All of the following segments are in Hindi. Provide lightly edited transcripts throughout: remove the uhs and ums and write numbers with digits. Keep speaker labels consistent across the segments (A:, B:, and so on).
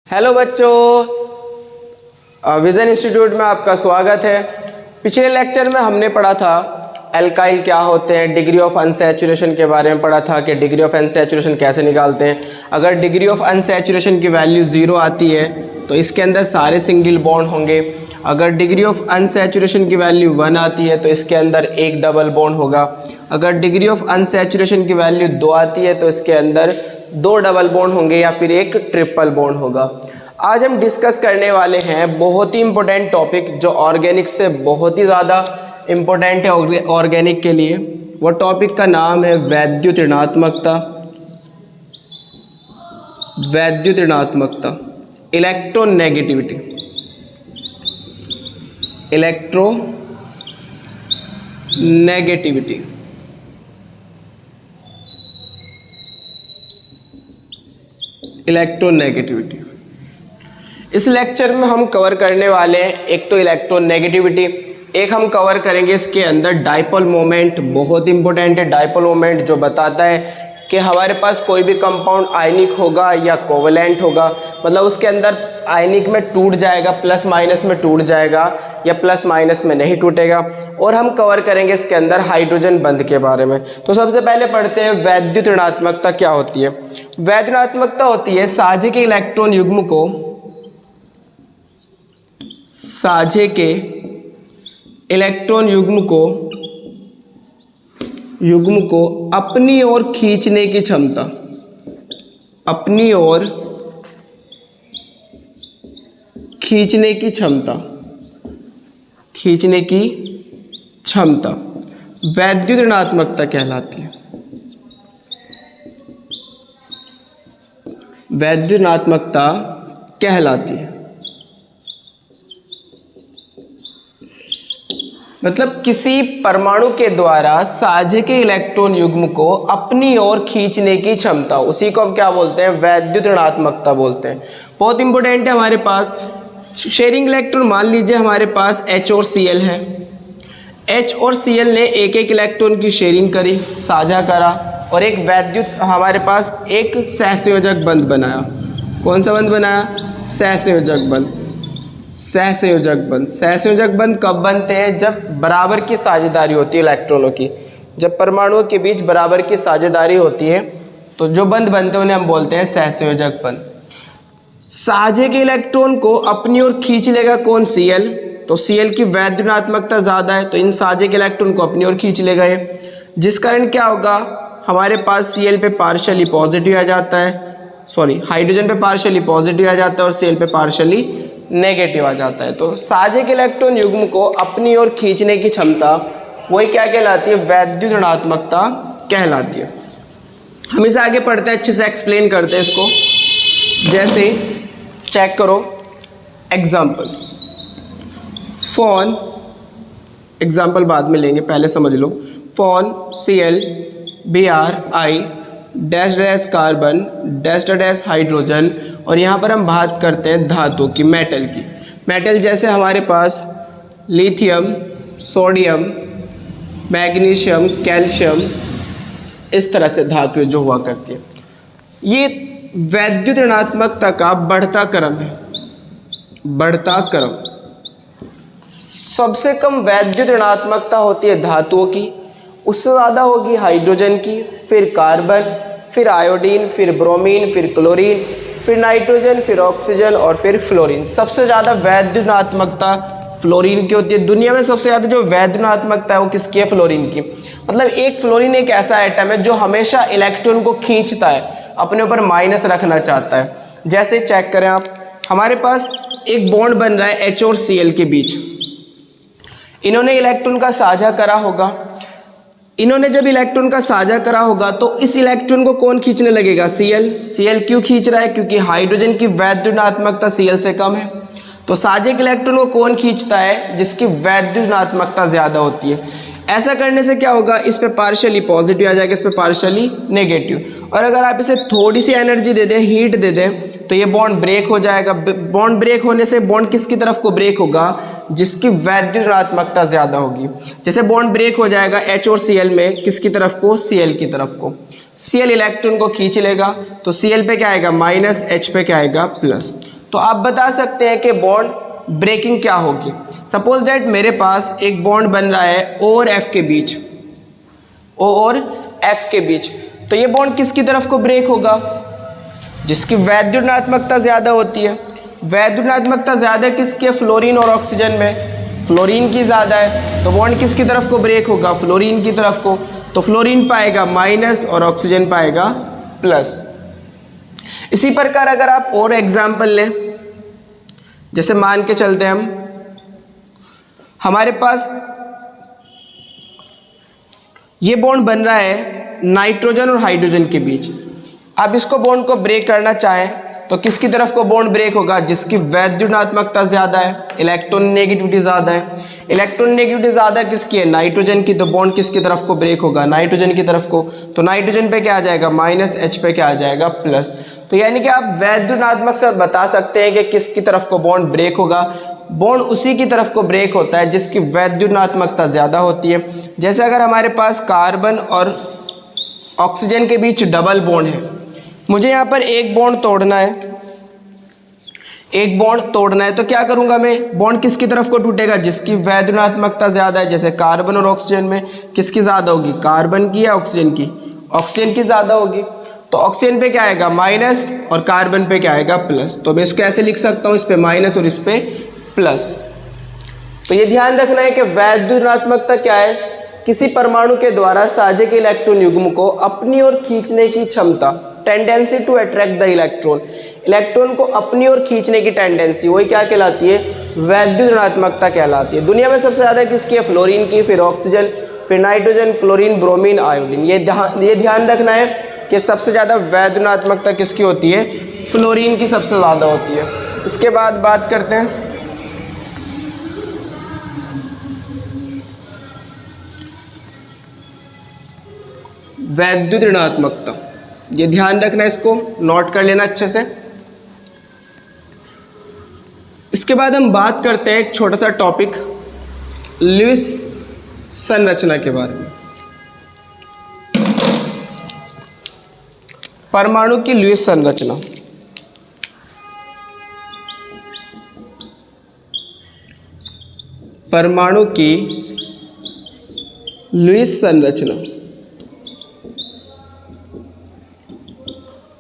A: हेलो बच्चों, विजन इंस्टीट्यूट में आपका स्वागत है। पिछले लेक्चर में हमने पढ़ा था एल्काइल क्या होते हैं, डिग्री ऑफ अनसैचुरेशन के बारे में पढ़ा था कि डिग्री ऑफ अनसैचुरेशन कैसे निकालते हैं। अगर डिग्री ऑफ अनसैचुरेशन की वैल्यू 0 आती है तो इसके अंदर सारे सिंगल बॉन्ड होंगे। अगर डिग्री ऑफ अनसैचुरेशन की वैल्यू 1 आती है तो इसके अंदर एक डबल बॉन्ड होगा। अगर डिग्री ऑफ अनसैचुरेशन की वैल्यू 2 आती है तो इसके अंदर 2 डबल बॉन्ड होंगे या फिर एक ट्रिपल बॉन्ड होगा। आज हम डिस्कस करने वाले हैं बहुत ही इम्पोर्टेंट टॉपिक जो ऑर्गेनिक से बहुत ही ज़्यादा इम्पोर्टेंट है ऑर्गेनिक के लिए। वो टॉपिक का नाम है वैद्युत ऋणात्मकता। वैद्युत ऋणात्मकता, इलेक्ट्रोनेगेटिविटी, इलेक्ट्रोनेगेटिविटी। इलेक्ट्रोनेगेटिविटी इस लेक्चर में हम कवर करने वाले हैं एक तो इलेक्ट्रोनेगेटिविटी, एक हम कवर करेंगे इसके अंदर डाइपोल मोमेंट। बहुत इंपॉर्टेंट है डाइपोल मोमेंट, जो बताता है कि हमारे पास कोई भी कंपाउंड आयनिक होगा या कोवेलेंट होगा, मतलब उसके अंदर आयनिक में टूट जाएगा, प्लस माइनस में टूट जाएगा या प्लस माइनस में नहीं टूटेगा। और हम कवर करेंगे इसके अंदर हाइड्रोजन बंध के बारे में। तो सबसे पहले पढ़ते हैं वैद्युत ऋणात्मकता क्या होती है। वैद्युत ऋणात्मकता होती है साझे के इलेक्ट्रॉन युग्म को, साझे के इलेक्ट्रॉन युग्म को अपनी ओर खींचने की क्षमता, अपनी ओर खींचने की क्षमता, खींचने की क्षमता वैद्युत ऋणात्मकता कहलाती है। वैद्युत ऋणात्मकता कहलाती है। मतलब किसी परमाणु के द्वारा साझे के इलेक्ट्रॉन युग्म को अपनी ओर खींचने की क्षमता, उसी को हम क्या बोलते हैं, वैद्युत ऋणात्मकता बोलते हैं। बहुत इंपॉर्टेंट है हमारे पास शेयरिंग इलेक्ट्रॉन। मान लीजिए हमारे पास H और Cl है। H और Cl ने एक एक इलेक्ट्रॉन की शेयरिंग करी, साझा करा, और एक वैद्युत हमारे पास एक सहसंयोजक बंध बनाया। कौन सा बंध बनाया? सहसंयोजक बंध। सहसंयोजक बंध, सहसंयोजक बंध कब बनते हैं? जब बराबर की साझेदारी होती है इलेक्ट्रॉनों की। जब परमाणुओं के बीच बराबर की साझेदारी होती है तो जो बंध बनते हैं उन्हें हम बोलते हैं सहसंयोजक बंध। साझे के इलेक्ट्रॉन को अपनी ओर खींच लेगा कौन? Cl। तो Cl की वैद्युत ऋणात्मकता ज़्यादा है तो इन साझे के इलेक्ट्रॉन को अपनी ओर खींच लेगा ये, जिस कारण क्या होगा, हमारे पास Cl पे पार्शियली पॉजिटिव आ जाता है, सॉरी हाइड्रोजन पे पार्शियली पॉजिटिव आ जाता है और Cl पे पार्शियली नेगेटिव आ जाता है। तो साझे के इलेक्ट्रॉन युग्म को अपनी ओर खींचने की क्षमता वही क्या कहलाती है? वैद्युत ऋणात्मकता कहलाती है। हम इसे आगे पढ़ते हैं, अच्छे से एक्सप्लेन करते हैं इसको। जैसे चेक करो एग्जाम्पल, फोन, एग्जाम्पल बाद में लेंगे, पहले समझ लो। Phone Cl Br dash dash carbon dash dash hydrogen, और यहाँ पर हम बात करते हैं धातु की, मेटल की। मेटल जैसे हमारे पास लिथियम, सोडियम, मैग्नीशियम, कैल्शियम, इस तरह से धातुएं जो हुआ करती है। ये वैद्युत ऋणात्मकता का बढ़ता क्रम है, बढ़ता क्रम। सबसे कम वैद्युत ऋणात्मकता होती है धातुओं की, उससे ज़्यादा होगी हाइड्रोजन की, फिर कार्बन, फिर आयोडीन, फिर ब्रोमीन, फिर क्लोरीन, फिर नाइट्रोजन, फिर ऑक्सीजन और फिर फ्लोरीन। सबसे ज़्यादा वैद्युत ऋणात्मकता फ्लोरीन की होती है। दुनिया में सबसे ज़्यादा जो वैद्युत ऋणात्मकता है वो किसकी है? फ्लोरीन की। मतलब एक फ्लोरीन एक ऐसा आइटम है जो हमेशा इलेक्ट्रॉन को खींचता है, अपने ऊपर माइनस रखना चाहता है। जैसे चेक करें आप, हमारे पास एक बॉन्ड बन रहा है H और Cl के बीच। इन्होंने इलेक्ट्रॉन का साझा करा होगा। इन्होंने जब इलेक्ट्रॉन का साझा करा होगा तो इस इलेक्ट्रॉन को कौन खींचने लगेगा? Cl। Cl क्यों खींच रहा है? क्योंकि हाइड्रोजन की वैद्युत ऋणात्मकता Cl से कम है। तो साझे के इलेक्ट्रॉन को कौन खींचता है? जिसकी वैद्युत ऋणात्मकता ज़्यादा होती है। ऐसा करने से क्या होगा, इस पे पार्शियली पॉजिटिव आ जाएगा, इस पे पार्शियली नेगेटिव। और अगर आप इसे थोड़ी सी एनर्जी दे दें, हीट दे दें, तो ये बॉन्ड ब्रेक हो जाएगा। बॉन्ड ब्रेक होने से बॉन्ड किसकी तरफ को ब्रेक होगा? जिसकी वैद्युत ऋणात्मकता ज़्यादा होगी। जैसे बॉन्ड ब्रेक हो जाएगा H और Cl में, किसकी तरफ को? Cl की तरफ को। Cl इलेक्ट्रॉन को खींच लेगा तो Cl पे क्या आएगा? माइनस, H पे क्या आएगा? प्लस। तो आप बता सकते हैं कि बॉन्ड ब्रेकिंग क्या होगी। सपोज दैट मेरे पास एक बॉन्ड बन रहा है O और F के बीच, O और F के बीच, तो ये बॉन्ड किसकी तरफ को ब्रेक होगा? जिसकी वैद्युत ऋणात्मकता ज़्यादा होती है। वैद्युत ऋणात्मकता ज़्यादा किसकी है? फ्लोरीन और ऑक्सीजन में फ्लोरीन की ज़्यादा है, तो बॉन्ड किसकी तरफ को ब्रेक होगा? फ्लोरीन की तरफ को। तो फ्लोरीन पाएगा माइनस और ऑक्सीजन पाएगा प्लस। इसी प्रकार अगर आप और एग्जाम्पल लें, जैसे मान के चलते हैं हमारे पास ये बॉन्ड बन रहा है नाइट्रोजन और हाइड्रोजन के बीच। अब इसको बॉन्ड को ब्रेक करना चाहें तो किसकी तरफ को बॉन्ड ब्रेक होगा? जिसकी वैद्युत ऋणात्मकता ज़्यादा है, इलेक्ट्रॉन नेगेटिविटी ज़्यादा है। इलेक्ट्रॉन नेगेटिविटी ज़्यादा किसकी है? नाइट्रोजन की। तो बॉन्ड किसकी तरफ को ब्रेक होगा? नाइट्रोजन की तरफ को। तो नाइट्रोजन पे क्या आ जाएगा? माइनस, H पे क्या आ जाएगा? प्लस। तो यानी कि आप वैद्युत ऋणात्मक से बता सकते हैं कि किसकी तरफ को बॉन्ड ब्रेक होगा। बॉन्ड उसी की तरफ को ब्रेक होता है जिसकी वैद्युत ऋणात्मकता ज़्यादा होती है। जैसे अगर हमारे पास कार्बन और ऑक्सीजन के बीच डबल बॉन्ड है, मुझे यहाँ पर एक बॉन्ड तोड़ना है, एक बॉन्ड तोड़ना है, तो क्या करूँगा मैं? बॉन्ड किसकी तरफ को टूटेगा? जिसकी वैद्युत ऋणात्मकता ज़्यादा है। जैसे कार्बन और ऑक्सीजन में किसकी ज़्यादा होगी? कार्बन की या ऑक्सीजन की? ऑक्सीजन की ज़्यादा होगी। तो ऑक्सीजन पे क्या आएगा? माइनस, और कार्बन पे क्या आएगा? प्लस। तो मैं इसको ऐसे लिख सकता हूँ, इस पे माइनस और इस पे प्लस। तो ये ध्यान रखना है कि वैद्युत ऋणात्मकता क्या है? किसी परमाणु के द्वारा साझे के इलेक्ट्रॉन युग्म को अपनी ओर खींचने की क्षमता, tendency to attract the electron. Electron को अपनी ओर खींचने की टेंडेंसी, वही क्या कहलाती है? वैद्युत ऋणात्मकता कहलाती है। दुनिया में सबसे ज़्यादा किसकी है? फ्लोरीन की, फिर ऑक्सीजन, फिर नाइट्रोजन, क्लोरीन, ब्रोमीन, आयोडीन। ये ध्यान रखना है कि सबसे ज़्यादा वैद्युत ऋणात्मकता किसकी होती है? फ्लोरीन की सबसे ज़्यादा होती है। इसके बाद बात करते हैं वैद्युत ऋणात्मकता। ये ध्यान रखना है, इसको नोट कर लेना अच्छे से। इसके बाद हम बात करते हैं एक छोटा सा टॉपिक लुईस संरचना के बारे में। परमाणु की लुईस संरचना। परमाणु की लुईस संरचना।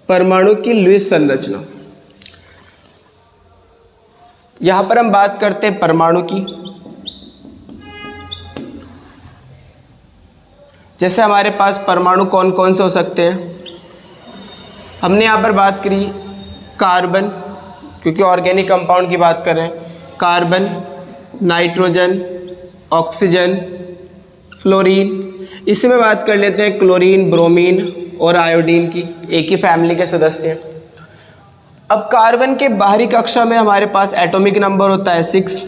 A: परमाणु की लुईस संरचना। यहां पर हम बात करते हैं परमाणु की। जैसे हमारे पास परमाणु कौन कौन से हो सकते हैं? हमने यहां पर बात करी कार्बन, क्योंकि ऑर्गेनिक कंपाउंड की बात कर रहे हैं। Carbon, nitrogen, oxygen, fluorine. इसमें बात कर लेते हैं क्लोरीन, ब्रोमीन और आयोडीन की, एक ही फैमिली के सदस्य हैं। अब कार्बन के बाहरी कक्षा में हमारे पास एटॉमिक नंबर होता है 6,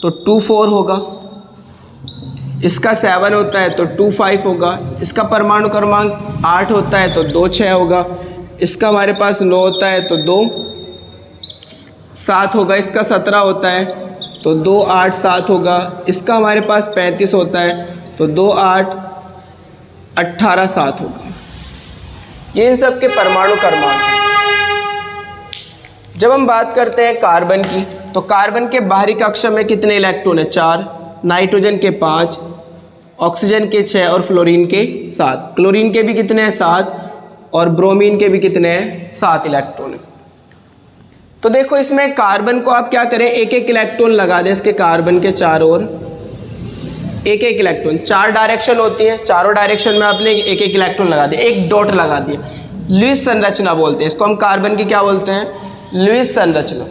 A: तो 2,4 होगा। इसका 7 होता है तो 2,5 होगा। इसका परमाणु क्रमांक 8 होता है तो 2,6 होगा। इसका हमारे पास 9 होता है तो 2,7 होगा। इसका 17 होता है तो 2,8,7 होगा। इसका हमारे पास 35 होता है तो 2,8,18,7 होगा। ये इन सब के परमाणु क्रमांक हैं। जब हम बात करते हैं कार्बन की, तो कार्बन के बाहरी कक्षा में कितने इलेक्ट्रॉन है? 4, नाइट्रोजन के 5, ऑक्सीजन के 6 और फ्लोरीन के 7। क्लोरीन के भी कितने हैं? 7, और ब्रोमीन के भी कितने हैं? 7 इलेक्ट्रॉन है। तो देखो इसमें कार्बन को आप क्या करें, एक एक इलेक्ट्रॉन लगा दें इसके कार्बन के चारों ओर, एक एक इलेक्ट्रॉन। 4 डायरेक्शन होती है, चारों डायरेक्शन में आपने एक एक इलेक्ट्रॉन लगा दिया, एक डॉट लगा दिया। लुईस संरचना बोलते हैं इसको हम। कार्बन की क्या बोलते हैं? लुईस संरचना।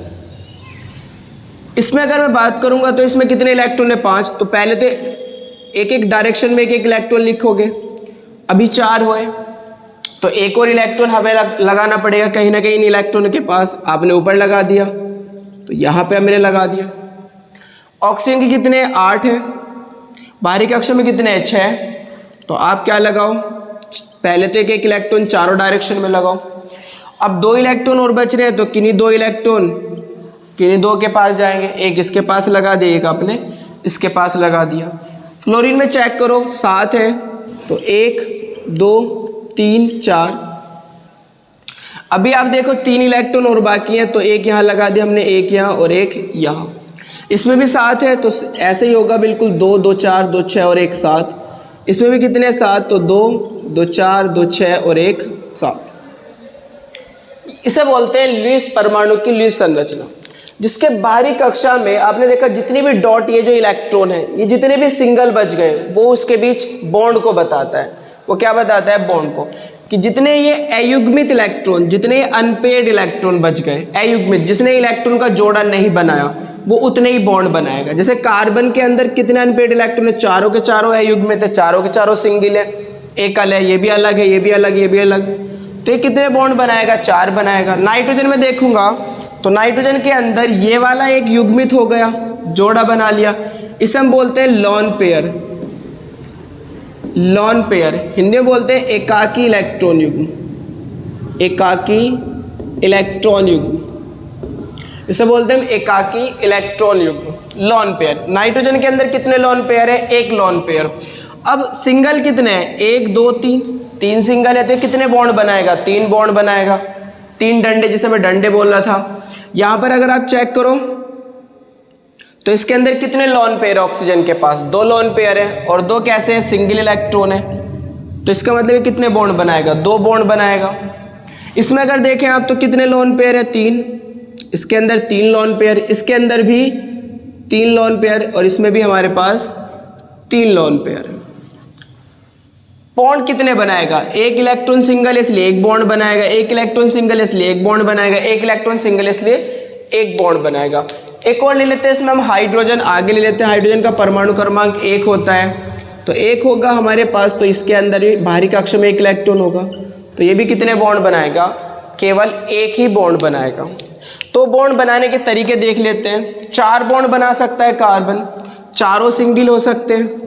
A: इसमें अगर मैं बात करूंगा तो इसमें कितने इलेक्ट्रॉन है? 5। तो पहले तो एक एक डायरेक्शन में एक एक इलेक्ट्रॉन लिखोगे। अभी 4 हुए तो एक और इलेक्ट्रॉन हमें लगाना पड़ेगा कहीं ना कहीं इन इलेक्ट्रॉन के पास। आपने ऊपर लगा दिया तो यहाँ पे हमने लगा दिया। ऑक्सीजन की कितने? 8 है। बाहरी कक्षा में कितने हैं? 6। तो आप क्या लगाओ, पहले तो एक एक इलेक्ट्रॉन चारों डायरेक्शन में लगाओ। अब 2 इलेक्ट्रॉन और बच रहे हैं तो किन्हीं 2 इलेक्ट्रॉन किन्हीं 2 के पास जाएंगे। एक इसके पास लगा दिया, एक आपने इसके पास लगा दिया। फ्लोरीन में चेक करो 7 है तो 1, 2, 3, 4। अभी आप देखो 3 इलेक्ट्रॉन और बाकी हैं, तो एक यहाँ लगा दिया हमने, एक यहाँ और एक यहाँ। इसमें भी 7 है, तो ऐसे ही होगा बिल्कुल, 2 2 4 2 6 और 1 7। इसमें भी कितने 7, तो 2 2 4 2 6 और 1 7। इसे बोलते हैं लुईस परमाणु की लुईस संरचना, जिसके बाहरी कक्षा में आपने देखा जितनी भी डॉट, ये जो इलेक्ट्रॉन है, ये जितने भी सिंगल बच गए, वो उसके बीच बॉन्ड को बताता है। वो क्या बताता है? बॉन्ड को, कि जितने ये अयुग्मित इलेक्ट्रॉन, जितने ये अनपेयर्ड इलेक्ट्रॉन बच गए, अयुग्मित, जिसने इलेक्ट्रॉन का जोड़ा नहीं बनाया, वो उतने ही बॉन्ड बनाएगा। जैसे कार्बन के अंदर कितने अनपेयर्ड इलेक्ट्रॉन है? चारों के चारों अयुग्मित है, चारों के चारों सिंगल है, एकल है, ये भी अलग है, ये भी अलग, ये भी अलग, तो ये कितने बॉन्ड बनाएगा? 4 बनाएगा। नाइट्रोजन में देखूंगा तो नाइट्रोजन के अंदर ये वाला एक युग्मित हो गया, जोड़ा बना लिया, इसे हम बोलते हैं lone pair. Lone pair Hindi में बोलते हैं एकाकी इलेक्ट्रॉन युग्म, एकाकी इलेक्ट्रॉन युग्म, इसे बोलते हैं एकाकी इलेक्ट्रॉन युग्म, लॉन पेयर। नाइट्रोजन के अंदर कितने लॉन पेयर है? एक लॉन पेयर। अब सिंगल कितने हैं? 1 2 3, 3 सिंगल है, तो कितने बॉन्ड बनाएगा? 3 बॉन्ड बनाएगा। 3 डंडे, जिसे मैं डंडे बोल रहा था। यहाँ पर अगर आप चेक करो तो इसके अंदर कितने लॉन पेयर है? ऑक्सीजन के पास 2 लॉन पेयर है, और 2 कैसे हैं? सिंगल इलेक्ट्रॉन है, तो इसका मतलब ये कितने बॉन्ड बनाएगा? 2 बॉन्ड बनाएगा। इसमें अगर देखें आप तो कितने लॉन पेयर है? 3। इसके अंदर 3 लॉन पेयर, इसके अंदर भी 3 लॉन पेयर, और इसमें भी हमारे पास 3 लॉन पेयर। बॉन्ड कितने बनाएगा? 1 इलेक्ट्रॉन सिंगल है इसलिए 1 बॉन्ड बनाएगा, 1 इलेक्ट्रॉन सिंगल है इसलिए 1 बॉन्ड बनाएगा, 1 इलेक्ट्रॉन सिंगल है इसलिए 1 बॉन्ड बनाएगा। एक और ले लेते हैं, इसमें हम हाइड्रोजन आगे ले लेते हैं। हाइड्रोजन का परमाणु क्रमांक 1 होता है, तो 1 होगा हमारे पास, तो इसके अंदर भी बाहरी कक्षा में 1 इलेक्ट्रॉन होगा, तो ये भी कितने बॉन्ड बनाएगा? केवल 1 ही बॉन्ड बनाएगा। तो बॉन्ड बनाने के तरीके देख लेते हैं। 4 बॉन्ड बना सकता है कार्बन, चारों सिंगल हो सकते हैं,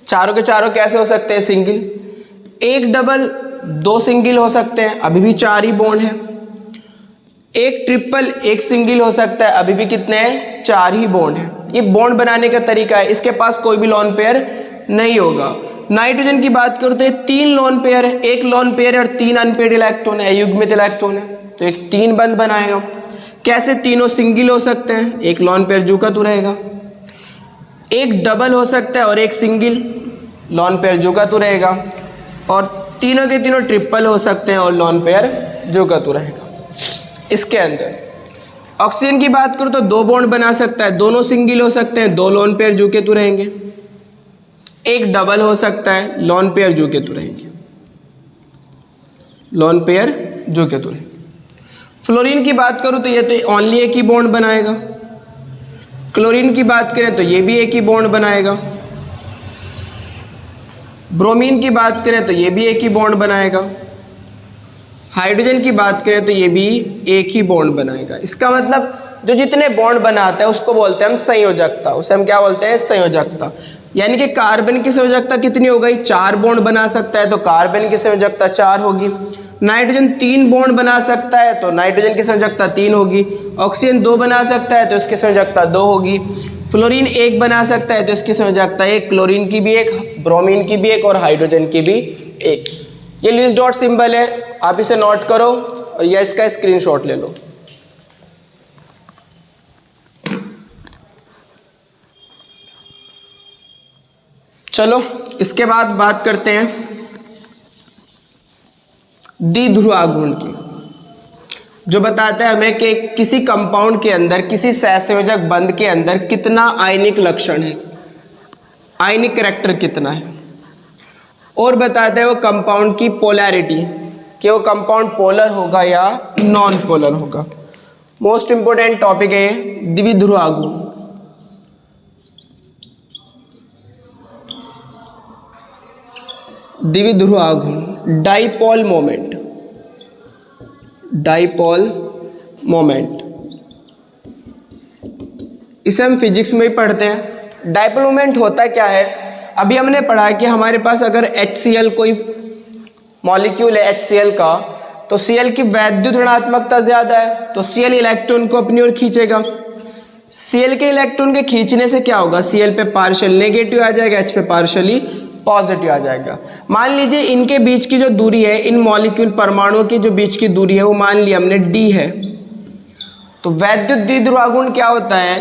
A: चारों के चारों कैसे हो सकते हैं? सिंगल। 1 डबल, 2 सिंगल हो सकते हैं, अभी भी 4 ही बॉन्ड है। 1 ट्रिपल, 1 सिंगल हो सकता है, अभी भी कितने हैं? 4 ही बॉन्ड है। ये बॉन्ड बनाने का तरीका है, इसके पास कोई भी लॉन पेयर नहीं होगा। नाइट्रोजन की बात करूँ तो ये 3 लॉन पेयर है, 1 लॉन पेयर है और 3 अनपेयर्ड इलेक्ट्रॉन है, अयुग्मित इलेक्ट्रॉन है, तो एक 3 बंद बनाएगा। कैसे? तीनों सिंगल हो सकते हैं, 1 लॉन पेयर जू का तू रहेगा। 1 डबल हो सकता है और 1 सिंगल, लॉन पेयर जू का तू रहेगा। और तीनों के तीनों ट्रिपल हो सकते हैं और लॉन पेयर जू का तू रहेगा। इसके अंदर ऑक्सीजन की बात करूँ तो 2 बॉन्ड बना सकता है, दोनों सिंगल हो सकते हैं, 2 लॉन पेयर जू के तू रहेंगे। 1 डबल हो सकता है, लॉन पेयर जू के तू रहेंगे, लॉन पेयर जू के तू रहेंगे। फ्लोरीन की बात करूँ तो ये तो ओनली 1 ही बॉन्ड बनाएगा। क्लोरीन की बात करें तो ये भी 1 ही बॉन्ड बनाएगा। ब्रोमीन की बात करें तो ये भी 1 ही बॉन्ड बनाएगा। हाइड्रोजन की बात करें तो ये भी 1 ही बॉन्ड बनाएगा। इसका मतलब जो जितने बॉन्ड बनाता है उसको बोलते हैं हम संयोजकता, उसे हम क्या बोलते हैं? संयोजकता। यानी कि कार्बन की संयोजकता कितनी हो गई? 4 बॉन्ड बना सकता है, तो कार्बन की संयोजकता 4 होगी। नाइट्रोजन 3 बॉन्ड बना सकता है, तो नाइट्रोजन की संयोजकता 3 होगी। ऑक्सीजन 2 बना सकता है, तो इसकी संयोजकता 2 होगी। फ्लोरीन 1 बना सकता है, तो इसकी संयोजकता 1, क्लोरीन की भी 1, ब्रोमीन की भी 1 और हाइड्रोजन की भी 1। ये लुईस डॉट सिंबल है, आप इसे नोट करो और या इसका स्क्रीनशॉट ले लो। चलो इसके बाद बात करते हैं द्विध्रुव गुण की, जो बताता है हमें कि किसी कंपाउंड के अंदर, किसी सहसंयोजक बंध के अंदर कितना आयनिक लक्षण है, आयनिक कैरेक्टर कितना है, और बताता है वो कंपाउंड की पोलैरिटी, कि वो कंपाउंड पोलर होगा या नॉन पोलर होगा। मोस्ट इंपोर्टेंट टॉपिक है द्विध्रुव गुण। द्विध्रुव गुण, डाइपोल मोमेंट, डाइपोल मोमेंट, इसे हम फिजिक्स में ही पढ़ते हैं। डाइपोल मोमेंट होता क्या है? अभी हमने पढ़ा कि हमारे पास अगर HCl कोई मॉलिक्यूल है HCl का, तो Cl की वैद्युत ऋणात्मकता ज़्यादा है, तो Cl इलेक्ट्रॉन को अपनी ओर खींचेगा। Cl के इलेक्ट्रॉन के खींचने से क्या होगा? Cl पे पार्शियल नेगेटिव आ जाएगा, H पे पार्शियली पॉजिटिव आ जाएगा। मान लीजिए इनके बीच की जो दूरी है, इन मॉलिक्यूल परमाणुओं की जो बीच की दूरी है वो मान लिया हमने d है। तो वैद्युत द्विध्रुव गुण क्या होता है?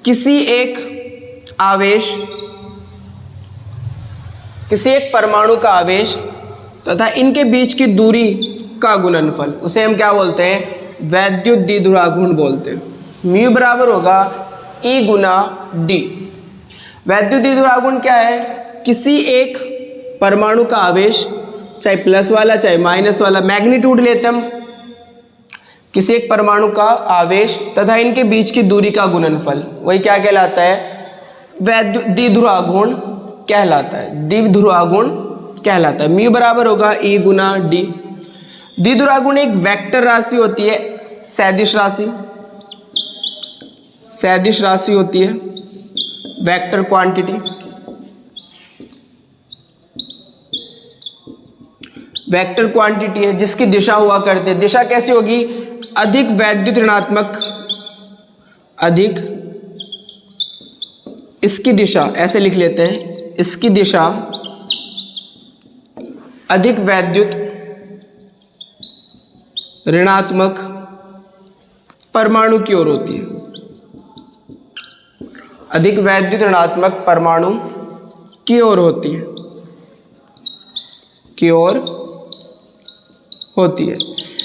A: किसी एक आवेश, किसी एक परमाणु का आवेश तथा इनके बीच की दूरी का गुणनफल, उसे हम क्या बोलते हैं? वैद्युत द्विध्रुव गुण बोलते हैं। म्यू बराबर होगा E गुना D। वैद्युत द्विध्रुव गुण क्या है? किसी एक परमाणु का आवेश, चाहे प्लस वाला चाहे माइनस वाला, मैग्नीट्यूड लेते हम, किसी एक परमाणु का आवेश तथा इनके बीच की दूरी का गुणनफल, वही क्या कहलाता है? वैद्युत द्विध्रुव गुण कहलाता है, द्विध्रुव गुण कहलाता है। म्यू बराबर होगा E गुना D। द्विध्रुव गुण एक वेक्टर राशि होती है, सदिश राशि, सदिश राशि होती है, वेक्टर क्वांटिटी। वेक्टर क्वांटिटी है जिसकी दिशा हुआ करती है। दिशा कैसी होगी? अधिक वैद्युत ऋणात्मक, अधिक, इसकी दिशा ऐसे लिख लेते हैं, इसकी दिशा अधिक वैद्युत ऋणात्मक परमाणु की ओर होती है, अधिक वैद्युत ऋणात्मक परमाणु की ओर होती है, की ओर होती है।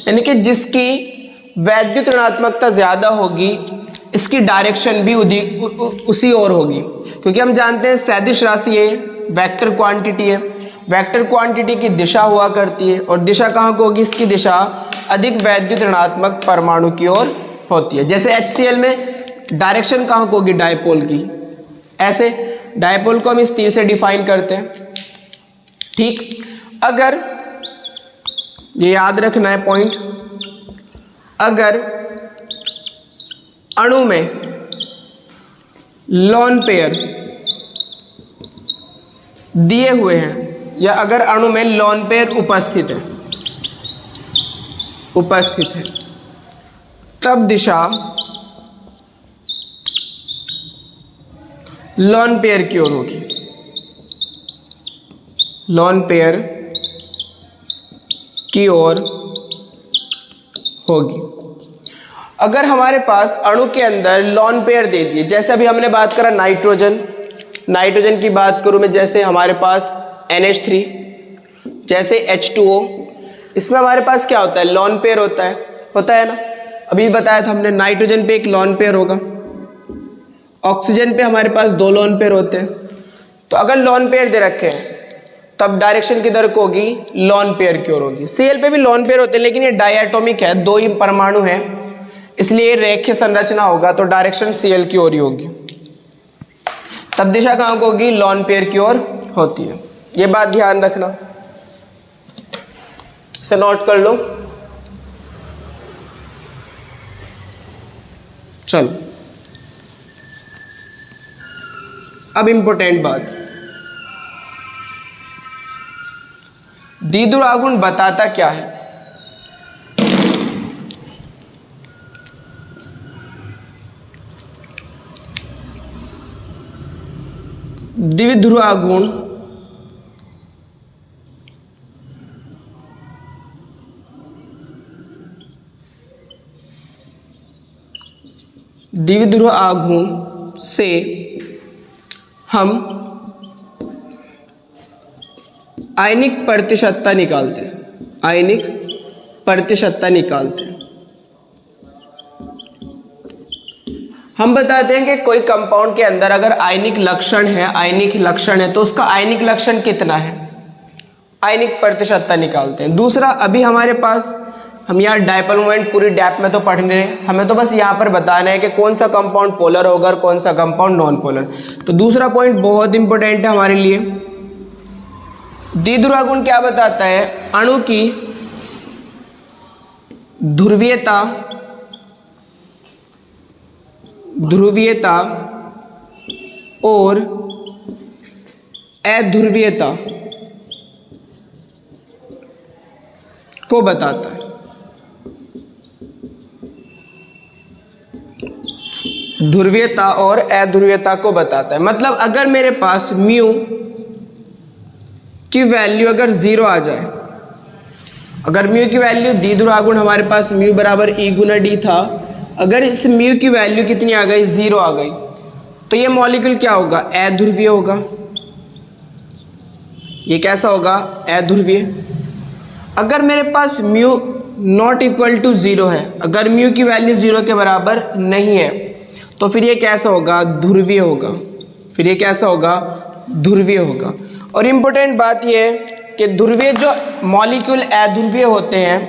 A: यानी कि जिसकी वैद्युत ऋणात्मकता ज़्यादा होगी, इसकी डायरेक्शन भी उसी ओर होगी, क्योंकि हम जानते हैं सदिश राशि है, वेक्टर क्वांटिटी है, वेक्टर क्वांटिटी की दिशा हुआ करती है, और दिशा कहाँ को होगी? इसकी दिशा अधिक वैद्युत ऋणात्मक परमाणु की ओर होती है। जैसे HCl में डायरेक्शन कहाँ को होगी? डायपोल की। ऐसे डायपोल को हम इस तीर से डिफाइन करते हैं, ठीक। अगर ये याद रखना है पॉइंट, अगर अणु में लोन पेयर दिए हुए हैं, या अगर अणु में लोन पेयर उपस्थित है, उपस्थित है, तब दिशा लोन पेयर की ओर होगी, लोन पेयर की ओर होगी। अगर हमारे पास अणु के अंदर लोन पेयर दे दिए, जैसे अभी हमने बात करा नाइट्रोजन, नाइट्रोजन की बात करूं मैं, जैसे हमारे पास NH3, जैसे H2O, इसमें हमारे पास क्या होता है? लोन पेयर होता है ना। अभी बताया था हमने, नाइट्रोजन पे एक लोन पेयर होगा, ऑक्सीजन पे हमारे पास 2 लोन पेयर होते हैं। तो अगर लोन पेयर दे रखे हैं तब डायरेक्शन किधर को होगी? लोन पेयर की ओर होगी। Cl पे भी लोन पेयर होते हैं, लेकिन ये डायटोमिक है, 2 ही परमाणु है, इसलिए रेखीय संरचना होगा, तो डायरेक्शन Cl की ओर ही होगी। तब दिशा कहाँ को होगी? लोन पेयर की ओर होती है। ये बात ध्यान रखना, इसे नोट कर लो। चलो अब इंपॉर्टेंट बात, द्विध्रुव गुण बताता क्या है? द्विध्रुव गुण द्विध्रुव आघूर्ण से हम आयनिक प्रतिशतता निकालते हैं, आयनिक प्रतिशतता निकालते हैं। हम बताते हैं कि कोई कंपाउंड के अंदर अगर आयनिक लक्षण है, आयनिक लक्षण है, तो उसका आयनिक लक्षण कितना है, आयनिक प्रतिशतता निकालते हैं। दूसरा, अभी हमारे पास, हम यहाँ डायपोल मोमेंट पूरी डेप्थ में तो पढ़ नहीं रहे, हमें तो बस यहाँ पर बताना है कि कौन सा कंपाउंड पोलर होगा और कौन सा कंपाउंड नॉन पोलर। तो दूसरा पॉइंट बहुत इंपॉर्टेंट है हमारे लिए। द्विध्रुव गुण क्या बताता है? अणु की ध्रुवीयता, ध्रुवीयता और अध्रुवीयता को बताता है। ध्रुवीयता और अध्रुवीयता को बताता है। मतलब अगर मेरे पास म्यू की वैल्यू अगर 0 आ जाए, अगर म्यू की वैल्यू द्विध्रुवागुण हमारे पास म्यू बराबर ई गुना डी था, अगर इस म्यू की वैल्यू कितनी आ गई, 0 आ गई, तो ये मॉलिक्यूल क्या होगा, अध्रुवीय होगा। ये कैसा होगा, अध्रुवीय। अगर मेरे पास म्यू नॉट इक्वल टू 0 है, अगर म्यू की वैल्यू 0 के बराबर नहीं है, तो फिर ये कैसा होगा, ध्रुवीय होगा। फिर ये कैसा होगा, ध्रुवीय होगा। और इम्पोर्टेंट बात ये है कि ध्रुवीय जो मॉलिक्यूल अध्रुवीय होते हैं,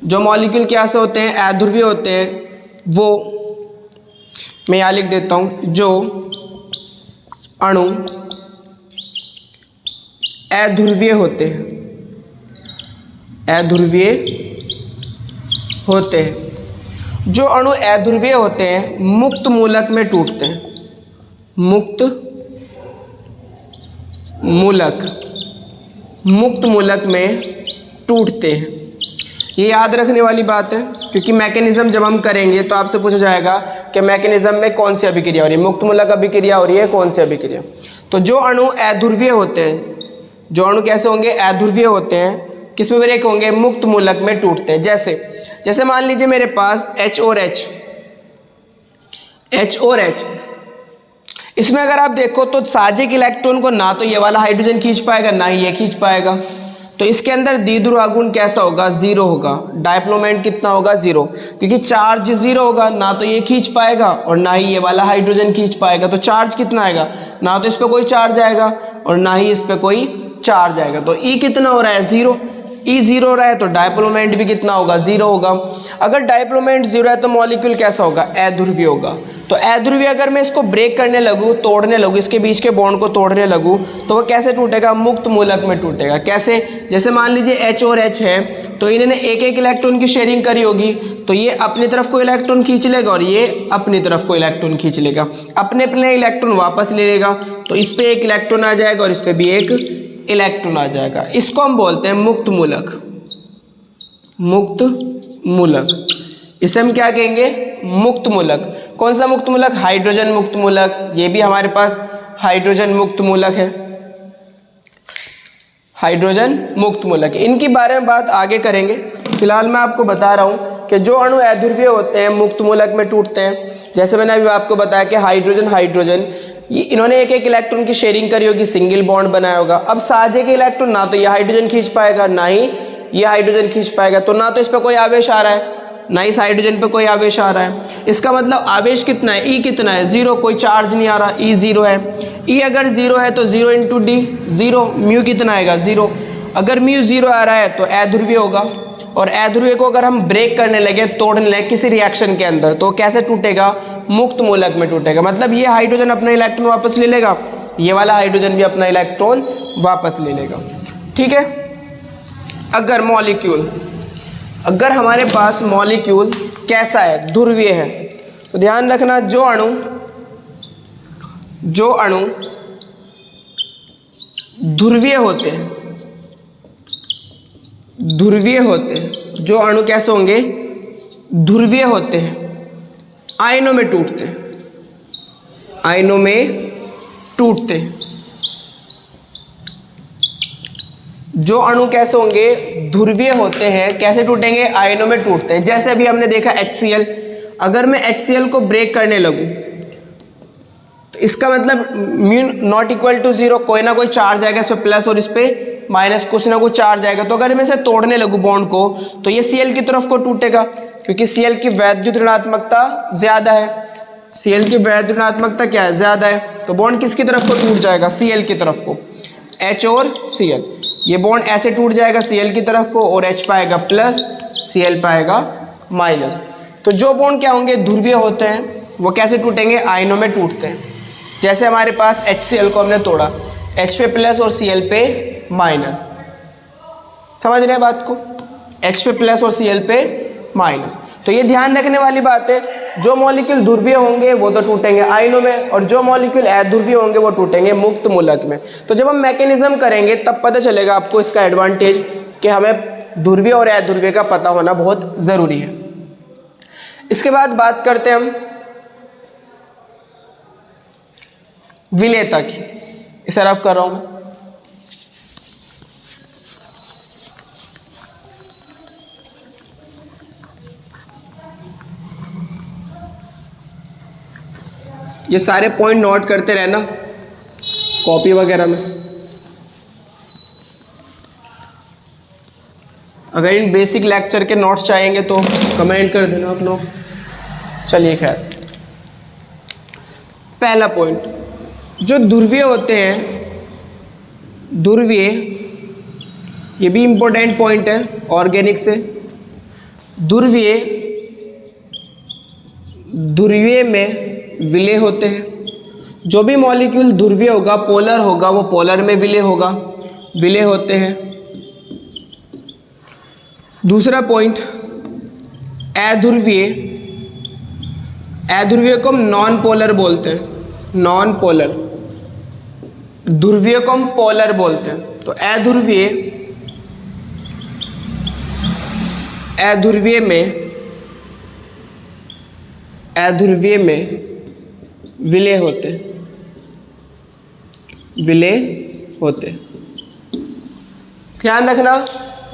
A: जो मॉलिक्यूल कैसे होते हैं, अध्रुवीय होते हैं, वो मैं यहाँ लिख देता हूँ, जो अणु अध्रुवीय होते हैं, अध्रुवीय होते हैं, जो अणु अध्रुवीय होते हैं मुक्त मूलक में टूटते हैं, मुक्त मूलक में टूटते हैं। ये याद रखने वाली बात है, क्योंकि मैकेनिज्म जब हम करेंगे तो आपसे पूछा जाएगा कि मैकेनिज्म में कौन सी अभिक्रिया हो रही है, मुक्त मूलक अभिक्रिया हो रही है, कौन सी अभिक्रिया। तो जो अणु अध्रुवीय होते हैं, जो अणु कैसे होंगे, अध्रुवीय होते हैं, किस में ब्रेक होंगे, मुक्त मूलक में टूटते हैं। जैसे मान लीजिए मेरे पास H और H, इसमें अगर आप देखो तो साझेक इलेक्ट्रॉन को ना तो ये वाला हाइड्रोजन खींच पाएगा, ना ही ये खींच पाएगा। तो इसके अंदर द्विध्रुवागुण कैसा होगा, 0 होगा। डायप्लोमेंट कितना होगा, 0, क्योंकि चार्ज 0 होगा, ना तो ये खींच पाएगा और ना ही ये वाला हाइड्रोजन खींच पाएगा। तो चार्ज कितना आएगा, ना तो इस पर कोई चार्ज आएगा और ना ही इस पर कोई चार्ज आएगा। तो E कितना हो रहा है, 0। E 0 हो रहा है तो डायप्लोमेंट भी कितना होगा, 0 होगा। अगर डायप्लोमेंट 0 है तो मॉलिक्यूल कैसा होगा, अध्रुवीय होगा। तो अध्रुवीय अगर मैं इसको ब्रेक करने लगूँ, तोड़ने लगूँ, इसके बीच के बॉन्ड को तोड़ने लगूँ, तो वो कैसे टूटेगा, मुक्त मूलक में टूटेगा। कैसे, जैसे मान लीजिए H और H है, तो इन्होंने एक एक इलेक्ट्रॉन की शेयरिंग करी होगी, तो ये अपनी तरफ को इलेक्ट्रॉन खींच लेगा और ये अपनी तरफ को इलेक्ट्रॉन खींच लेगा, अपने अपने इलेक्ट्रॉन वापस ले लेगा। तो इस पर एक इलेक्ट्रॉन आ जाएगा और इस पर भी एक इलेक्ट्रॉन आ जाएगा। इसको हम बोलते हैं मुक्त मूलक, मुक्त मूलक। इसे हम क्या कहेंगे, मुक्त मूलक। कौन सा मुक्त मूलक, हाइड्रोजन मुक्त मूलक। ये भी हमारे पास हाइड्रोजन मुक्त मूलक है, हाइड्रोजन मुक्त मूलक। इनके बारे में बात आगे करेंगे। फिलहाल मैं आपको बता रहा हूँ कि जो अणु अध्रुवीय होते हैं मुक्त मूलक में टूटते हैं। जैसे मैंने अभी आपको बताया कि हाइड्रोजन ये इन्होंने एक एक इलेक्ट्रॉन की शेयरिंग करी होगी, सिंगल बॉन्ड बनाया होगा। अब साझे के इलेक्ट्रॉन ना तो ये हाइड्रोजन खींच पाएगा, ना ही ये हाइड्रोजन खींच पाएगा। तो ना तो इस पर कोई आवेश आ रहा है, ना इस हाइड्रोजन पे कोई आवेश आ रहा है। इसका मतलब आवेश कितना है, E कितना है, 0, कोई चार्ज नहीं आ रहा, E 0 है। E अगर 0 है तो 0 × D 0, म्यू कितना आएगा, 0। अगर म्यू 0 आ रहा है तो अध्रुवीय होगा। और अध्रुवीय को अगर हम ब्रेक करने लगे, तोड़ने लगे किसी रिएक्शन के अंदर, तो कैसे टूटेगा, मुक्त मूलक में टूटेगा। मतलब ये हाइड्रोजन अपना इलेक्ट्रॉन वापस ले लेगा, ये वाला हाइड्रोजन भी अपना इलेक्ट्रॉन वापस ले लेगा। ठीक है। अगर हमारे पास मॉलिक्यूल कैसा है, ध्रुवीय है, तो ध्यान रखना जो अणु ध्रुवीय होते हैं, जो अणु कैसे होंगे, ध्रुवीय होते हैं, आयनों में टूटते हैं, जो अणु कैसे होंगे, ध्रुवीय होते हैं, कैसे टूटेंगे, आयनों में टूटते हैं। जैसे अभी हमने देखा HCl, अगर मैं HCl को ब्रेक करने लगूं तो इसका मतलब म्यू नॉट इक्वल टू 0, कोई ना कोई चार्ज आएगा, इस पे प्लस और इस पे माइनस, कुछ ना कुछ चार्ज आएगा। तो अगर मैं इसे तोड़ने लगूं बॉन्ड को, तो ये Cl की तरफ को टूटेगा, क्योंकि Cl की वैद्युत ऋणात्मकता ज्यादा है। Cl की वैद्युत ऋणात्मकता क्या है, ज्यादा है। तो बॉन्ड किसकी तरफ को टूट जाएगा, Cl की तरफ को। H और Cl, ये बॉन्ड ऐसे टूट जाएगा Cl की तरफ को, और H पाएगा प्लस, Cl पाएगा माइनस। तो जो बॉन्ड क्या होंगे, ध्रुवीय होते हैं, वो कैसे टूटेंगे, आयनों में टूटते हैं। जैसे हमारे पास HCl को हमने तोड़ा, H पे प्लस और Cl पे माइनस। समझ रहे हैं बात को, H पे प्लस और Cl पे माइनस। तो ये ध्यान रखने वाली बात है, जो मॉलिक्यूल ध्रुवीय होंगे वो तो टूटेंगे आयनों में, और जो मॉलिक्यूल अध्रुवीय होंगे वो टूटेंगे मुक्त मूलक में। तो जब हम मैकेनिज्म करेंगे तब पता चलेगा आपको इसका एडवांटेज कि हमें ध्रुवीय और अध्रुवीय का पता होना बहुत ज़रूरी है। इसके बाद बात करते हैं हम विलेयता की। इसे रफ कर रहा हूँ मैं। ये सारे पॉइंट नोट करते रहना कॉपी वगैरह में। अगर इन बेसिक लेक्चर के नोट्स चाहेंगे तो कमेंट कर देना आप लोग। चलिए खैर, पहला पॉइंट, जो ध्रुवीय होते हैं, ध्रुवीय, ये भी इम्पोर्टेंट पॉइंट है ऑर्गेनिक से। ध्रुवीय में विलय होते हैं। जो भी मॉलिक्यूल ध्रुवीय होगा, पोलर होगा, वो पोलर में विलय होगा, विलय होते हैं। दूसरा पॉइंट, अध्रुवीय, अध्रुवीय को हम नॉन पोलर बोलते हैं, नॉन पोलर। ध्रुवीय को हम पोलर बोलते हैं। तो अध्रुवीय, अध्रुवीय में विलय होते, विलय होते। ध्यान रखना,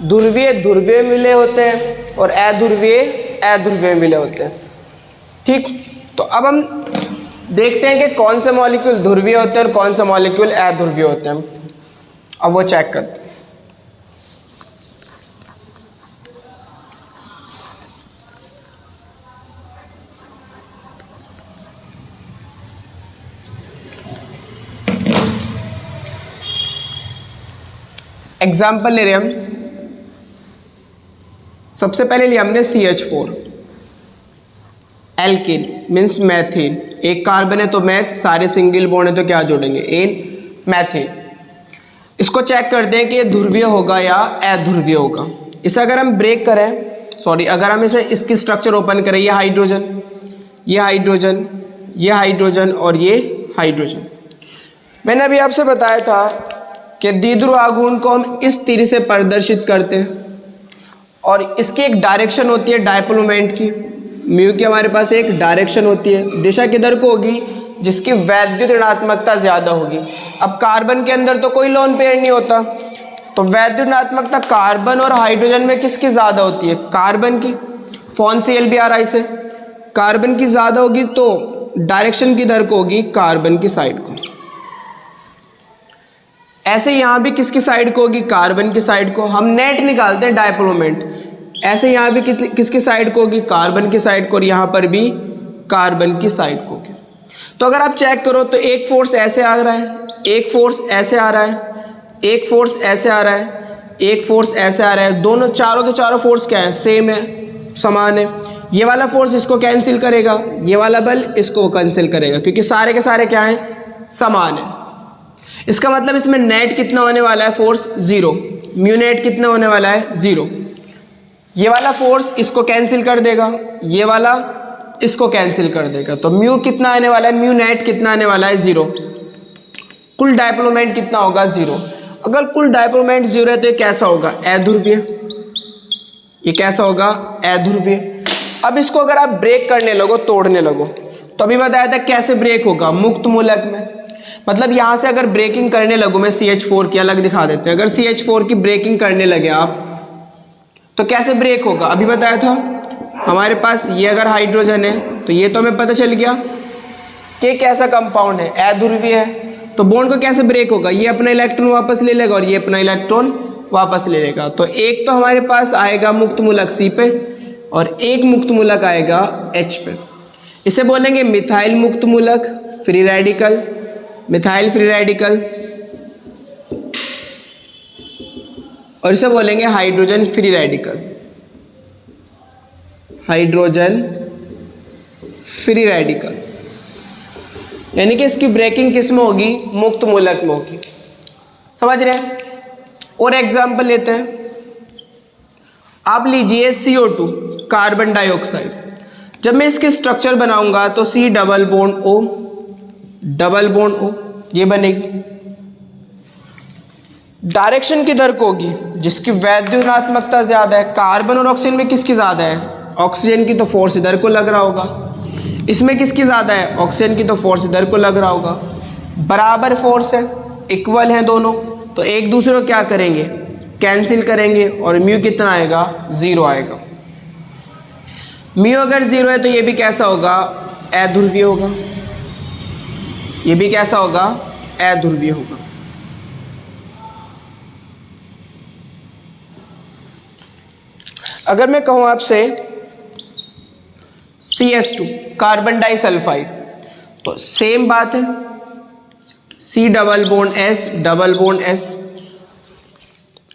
A: ध्रुवीय ध्रुवीय में विलय होते हैं और अध्रुवीय अध्रुवीय में विलय होते हैं। ठीक, तो अब हम देखते हैं कि कौन से मॉलिक्यूल ध्रुवीय होते हैं और कौन से मॉलिक्यूल अध्रुवीय होते हैं। अब वो चेक करते हैं। एग्जाम्पल ले रहे हम, सबसे पहले लिया हमने CH4, एल्किन मीन्स मैथीन, एक कार्बन है तो मैथ, सारे सिंगल बॉन्ड है तो क्या जोड़ेंगे, एन, मैथीन। इसको चेक करते हैं कि ये ध्रुवीय होगा या अध्रुवीय होगा। इसे अगर हम ब्रेक करें, सॉरी, अगर हम इसे इसकी स्ट्रक्चर ओपन करें, ये हाइड्रोजन, ये हाइड्रोजन, ये हाइड्रोजन और ये हाइड्रोजन। मैंने अभी आपसे बताया था कि द्विध्रुव आघूर्ण को हम इस तीर से प्रदर्शित करते हैं और इसकी एक डायरेक्शन होती है डायपोल मोमेंट की। म्यू की हमारे पास एक डायरेक्शन होती है, दिशा किधर को होगी, जिसकी वैद्युत ऋणात्मकता ज़्यादा होगी। अब कार्बन के अंदर तो कोई लोन पेयर नहीं होता, तो वैद्युत ऋणात्मकता कार्बन और हाइड्रोजन में किसकी ज़्यादा होती है, कार्बन की। फोन C L B R I से कार्बन की ज़्यादा होगी, तो डायरेक्शन किधर को होगी, कार्बन की साइड को। ऐसे यहाँ भी किसकी साइड को होगी, कार्बन की साइड को। हम नेट निकालते हैं डायपोल मोमेंट, ऐसे यहाँ भी किसकी साइड को होगी, कार्बन की साइड को, और यहाँ पर भी कार्बन की साइड को होगी। तो अगर आप चेक करो तो एक फोर्स ऐसे आ रहा है, एक फोर्स ऐसे आ रहा है, एक फोर्स ऐसे आ रहा है, एक फोर्स ऐसे आ रहा है। दोनों चारों के चारों फोर्स क्या है, सेम है, समान है। ये वाला फोर्स इसको कैंसिल करेगा, ये वाला बल इसको कैंसिल करेगा, क्योंकि सारे के सारे क्या हैं, समान है। इसका मतलब इसमें नेट कितना होने वाला है, फोर्स 0, म्यू नेट कितना होने वाला है, 0। ये वाला फोर्स इसको कैंसिल कर देगा, ये वाला इसको कैंसिल कर देगा, तो म्यू कितना आने वाला है, म्यू नेट कितना आने वाला है, 0। कुल डायपोल मोमेंट कितना होगा, 0। अगर कुल डायपोल मोमेंट 0 है तो ये कैसा होगा, अध्रुवीय। ये कैसा होगा, अध्रुवीय। अब इसको अगर आप ब्रेक करने लगो, तोड़ने लगो, तो अभी बताया था कैसे ब्रेक होगा, मुक्त मूलक में। मतलब यहाँ से अगर ब्रेकिंग करने लगो, मैं CH4 की अलग दिखा देते हैं, अगर CH4 की ब्रेकिंग करने लगे आप तो कैसे ब्रेक होगा, अभी बताया था। हमारे पास ये अगर हाइड्रोजन है तो ये तो हमें पता चल गया कि कैसा कंपाउंड है, अध्रुवीय है, तो बॉन्ड को कैसे ब्रेक होगा, ये अपना इलेक्ट्रॉन वापस ले लेगा और ये अपना इलेक्ट्रॉन वापस ले लेगा। तो एक तो हमारे पास आएगा मुक्त मूलक C पे और एक मुक्त मूलक आएगा H पे। इसे बोलेंगे मिथाइल मुक्त मूलक, free radical, methyl free radical, और इसे बोलेंगे hydrogen free radical, hydrogen free radical. यानी कि इसकी ब्रेकिंग किस में होगी, मुक्त मूलक में होगी। समझ रहे हैं। और एग्जाम्पल लेते हैं, आप लीजिए CO2, कार्बन डाइऑक्साइड। जब मैं इसकी स्ट्रक्चर बनाऊंगा तो C double bond O, double bond O, ये बनेगी। डायरेक्शन किधर को होगी, जिसकी वैद्युत ऋणात्मकता ज्यादा है। कार्बन और ऑक्सीजन में किसकी ज्यादा है, ऑक्सीजन की, तो फोर्स इधर को लग रहा होगा। इसमें किसकी ज्यादा है, ऑक्सीजन की, तो फोर्स इधर को लग रहा होगा। बराबर फोर्स है, इक्वल है दोनों, तो एक दूसरे को क्या करेंगे, कैंसिल करेंगे, और म्यू कितना आएगा, 0 आएगा। म्यू अगर 0 है तो ये भी कैसा होगा, अध्रुवीय होगा। ये भी कैसा होगा, अध्रुवीय होगा। अगर मैं कहूँ आपसे CH2 कार्बन डाइसल्फाइड, तो सेम बात है, C double bond S double bond S।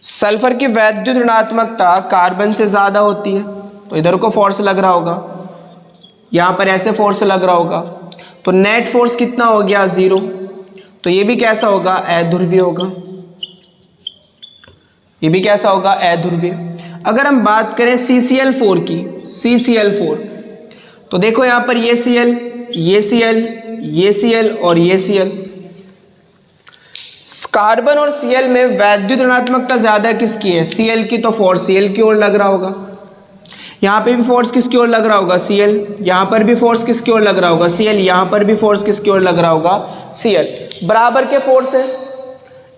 A: Sulphur की वैद्युत ऋणात्मकता कार्बन से ज़्यादा होती है, तो इधर को फोर्स लग रहा होगा, यहाँ पर ऐसे फोर्स लग रहा होगा, तो नेट फोर्स कितना हो गया, 0। तो ये भी कैसा होगा, अध्रुवीय होगा। ये भी कैसा होगा, अध्रुवीय। अगर हम बात करें CCl4 की, CCl4, तो देखो यहाँ पर ये Cl, ये Cl, ये Cl और ये Cl। कार्बन और Cl में वैद्युत ऋणात्मकता ज्यादा किसकी है, Cl की, तो फोर्स Cl की ओर लग रहा होगा। यहाँ पे भी फोर्स किसकी ओर लग रहा होगा, Cl। यहाँ पर भी फोर्स किसकी ओर लग रहा होगा, Cl। यहाँ पर भी फोर्स किसकी ओर लग रहा होगा, Cl। बराबर के फोर्स है,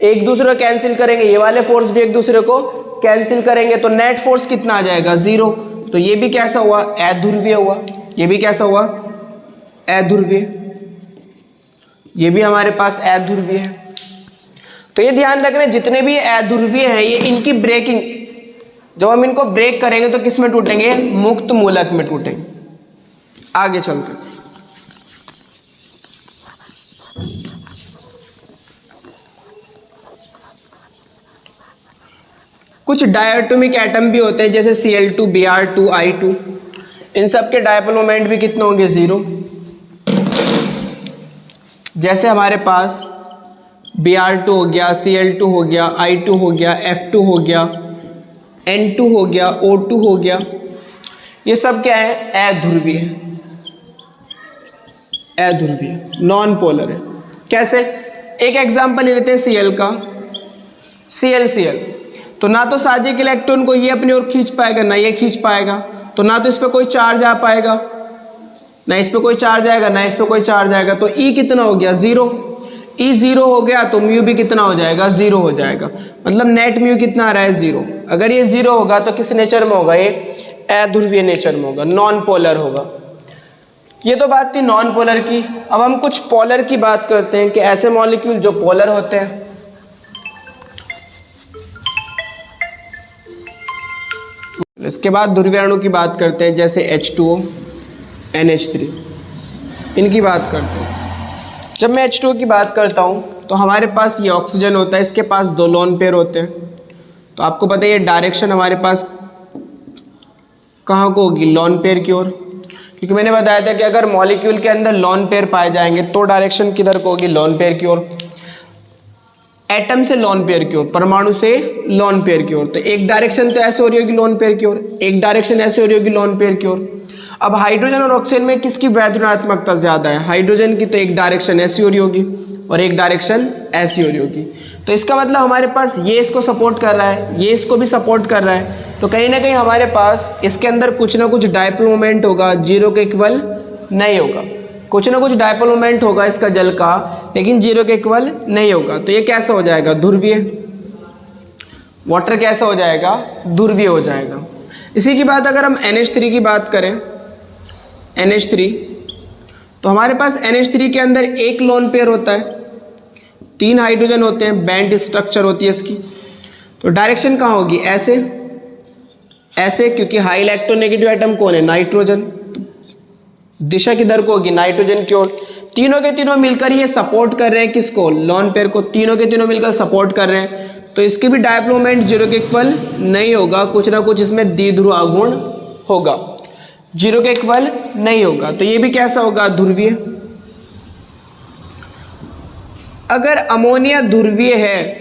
A: एक दूसरे को कैंसिल करेंगे, ये वाले फोर्स भी एक दूसरे को कैंसिल करेंगे, तो नेट फोर्स कितना आ जाएगा, 0। तो ये भी कैसा हुआ, अध्रुवीय हुआ। ये भी कैसा हुआ, अध्रुवीय। ये भी हमारे पास अध्रुवीय है। तो ये ध्यान रखना, जितने भी अध्रुवीय हैं ये इनकी ब्रेकिंग, जब हम इनको ब्रेक करेंगे तो किस में टूटेंगे, मुक्त मूलक में टूटेंगे। आगे चलते हैं। कुछ डायटोमिक एटम भी होते हैं जैसे Cl2, Br2, I2, इन सब के डायपोल मोमेंट भी कितने होंगे, 0। जैसे हमारे पास Br2 हो गया, Cl2 हो गया, I2 हो गया, F2 हो गया, N2 हो गया, O2 हो गया, ये सब क्या है, अध्रुवीय है, अध्रुवीय, नॉन पोलर है। कैसे, एक एग्जांपल ले लेते हैं Cl का, Cl, तो ना तो साजिक इलेक्ट्रॉन को ये अपनी ओर खींच पाएगा, ना ये खींच पाएगा, तो ना तो इस पर कोई चार्ज आ पाएगा, ना इस पर कोई चार्ज आएगा, ना इस पर कोई चार्ज आएगा, तो E कितना हो गया, 0। E 0 हो गया तो म्यू भी कितना हो जाएगा, 0 हो जाएगा। मतलब नेट म्यू कितना आ रहा है, 0। अगर ये 0 होगा तो किस नेचर में होगा, ये अध्रुवीय नेचर में होगा, नॉन पोलर होगा। ये तो बात थी नॉन पोलर की। अब हम कुछ पोलर की बात करते हैं कि ऐसे मॉलिक्यूल जो पोलर होते हैं। इसके बाद ध्रुवीय अणु की बात करते हैं, जैसे H2O, NH3, इनकी बात करते हैं। जब मैं H2O की बात करता हूँ तो हमारे पास ये ऑक्सीजन होता है, इसके पास 2 लोन पेयर होते हैं। तो आपको पता है ये डायरेक्शन हमारे पास कहाँ को होगी, लोन पेयर की ओर, क्योंकि मैंने बताया था कि अगर मॉलिक्यूल के अंदर लोन पेयर पाए जाएंगे तो डायरेक्शन किधर को होगी, लोन पेयर की ओर। एटम से लोन पेयर की ओर, परमाणु से लोन पेयर की ओर। तो एक डायरेक्शन तो ऐसे हो रही होगी लोन पेयर की ओर, एक डायरेक्शन ऐसे हो रही होगी लोन पेयर की ओर। अब हाइड्रोजन और ऑक्सीजन में किसकी वैद्युत ऋणात्मकता ज्यादा है, हाइड्रोजन की, तो एक डायरेक्शन ऐसी हो रही होगी और एक डायरेक्शन ऐसी हो रही होगी। तो इसका मतलब हमारे पास ये इसको सपोर्ट कर रहा है, ये इसको भी सपोर्ट कर रहा है, तो कहीं ना कहीं हमारे पास इसके अंदर कुछ ना कुछ डायपोल मोमेंट होगा, 0 के इक्वल नहीं होगा। कुछ ना कुछ डायपोल मोमेंट होगा इसका जल का, लेकिन 0 के इक्वल नहीं होगा। तो ये कैसा हो जाएगा, ध्रुवीय। वाटर कैसा हो जाएगा, ध्रुवीय हो जाएगा। इसी की बात अगर हम NH3 की बात करें, NH3, तो हमारे पास NH3 के अंदर एक लोन पेयर होता है, 3 हाइड्रोजन होते हैं, बैंड स्ट्रक्चर होती है इसकी। तो डायरेक्शन कहाँ होगी, ऐसे ऐसे, क्योंकि हाई इलेक्ट्रोनेगेटिव एटम कौन है, नाइट्रोजन। तो दिशा किधर को होगी, नाइट्रोजन की ओर। तीनों के तीनों मिलकर ये सपोर्ट कर रहे हैं किसको, लोन पेयर को। तीनों के तीनों मिलकर सपोर्ट कर रहे हैं, तो इसके भी डायपोल मोमेंट 0 के इक्वल नहीं होगा, कुछ ना कुछ इसमें द्विध्रुव आघूर्ण होगा, 0 के इक्वल नहीं होगा। तो ये भी कैसा होगा, ध्रुवीय। अगर अमोनिया ध्रुवीय है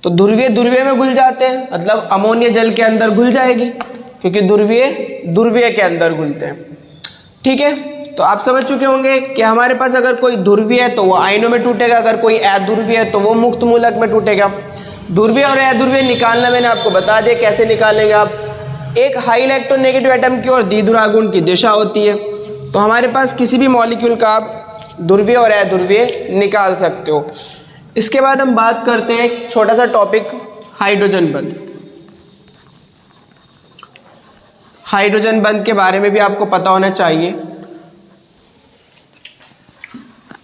A: तो ध्रुवीय ध्रुवीय में घुल जाते हैं, मतलब अमोनिया जल के अंदर घुल जाएगी, क्योंकि ध्रुवीय ध्रुवीय के अंदर घुलते हैं। ठीक है, तो आप समझ चुके होंगे कि हमारे पास अगर कोई ध्रुवीय है तो वो आयनों में टूटेगा, अगर कोई अध्रुवीय है तो वो मुक्त मूलक में टूटेगा। ध्रुवीय और अध्रुवीय निकालना मैंने आपको बता दिया, कैसे निकालेंगे आप। एक हाई इलेक्ट्रोनेगेटिव एटम की ओर द्विध्रुव आघूर्ण की दिशा होती है, तो हमारे पास किसी भी मॉलिक्यूल का आप ध्रुवीय और अध्रुवीय निकाल सकते हो। इसके बाद हम बात करते हैं एक छोटा सा टॉपिक, हाइड्रोजन बंध। हाइड्रोजन बंध के बारे में भी आपको पता होना चाहिए।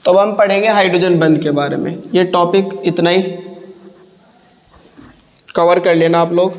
A: तो अब हम पढ़ेंगे हाइड्रोजन बंध के बारे में। ये टॉपिक इतना ही कवर कर लेना आप लोग।